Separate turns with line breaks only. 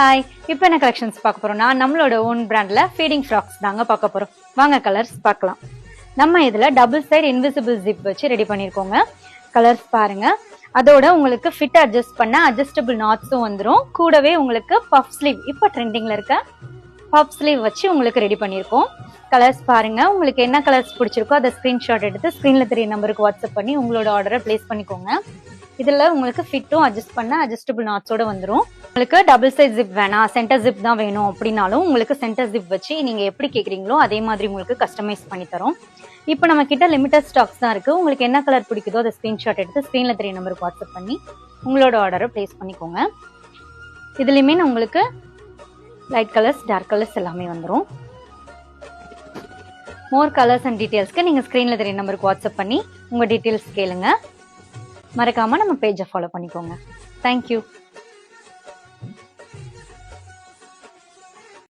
Hi, இப்போ என்ன collections பார்க்க போறோம்னா நம்மளோட ஓன் பிராண்ட்ல ஃபீடிங் ஃப்ராக்ஸ் தாங்க பார்க்க போறோம். வாங்க கலர்ஸ் பார்க்கலாம். நம்ம இதுல டபுள் சைடு இன்விசிபிள் ஜிப் வச்சு ரெடி பண்ணிருக்கோங்க. கலர்ஸ் பாருங்க. அதோட உங்களுக்கு ஃபிட் அட்ஜஸ்ட் பண்ண அட்ஜஸ்டபிள் நாட்ஸும் வந்துடும். கூடவே உங்களுக்கு பஃப் ஸ்லீவ், இப்போ ட்ரெண்டிங்ல இருக்க பஃப் ஸ்லீவ் வச்சு உங்களுக்கு ரெடி பண்ணியிருக்கோம். கலர்ஸ் பாருங்க. உங்களுக்கு என்ன கலர்ஸ் பிடிச்சிருக்கோ அதை ஸ்கிரீன்ஷாட் எடுத்து ஸ்கிரீன்ல தெரிய நம்பருக்கு வாட்ஸ்அப் பண்ணி உங்களோட ஆர்டரை பிளேஸ் பண்ணிக்கோங்க. இதுல உங்களுக்கு ஃபிட்டும் அட்ஜஸ்ட் பண்ண அட்ஜஸ்டபிள் நாட்ஸோட வந்துடும். உங்களுக்கு டபுள் சைட் ஜிப் வேணாம், சென்டர் ஜிப் தான் வேணும் அப்படின்னாலும் உங்களுக்கு சென்டர் ஜிப் வச்சு நீங்க எப்படி கேக்குறீங்களோ அதே மாதிரி உங்களுக்கு கஸ்டமைஸ் பண்ணி தரோம். இப்போ நம்ம கிட்ட லிமிடெட் ஸ்டாக்ஸ் தான் இருக்கு. உங்களுக்கு என்ன கலர் பிடிக்குதோ அதை ஸ்கிரீன்ஷாட் எடுத்து ஸ்கிரீன்ல தெரிய நம்பருக்கு வாட்ஸ்அப் பண்ணி உங்களோட ஆர்டரை பிளேஸ் பண்ணிக்கோங்க. இதுலயுமே உங்களுக்கு லைட் கலர்ஸ், டார்க் கலர்ஸ் எல்லாமே வந்துடும். மோர் கலர்ஸ் அண்ட் டீடைல்ஸ்க்கு நீங்க ஸ்கிரீன்ல தெரிய நம்பருக்கு வாட்ஸ்அப் பண்ணி உங்க டீடைல்ஸ் கேளுங்க. மறக்காம நம்ம பேஜை ஃபாலோ பண்ணிக்கோங்க. தேங்க்யூ.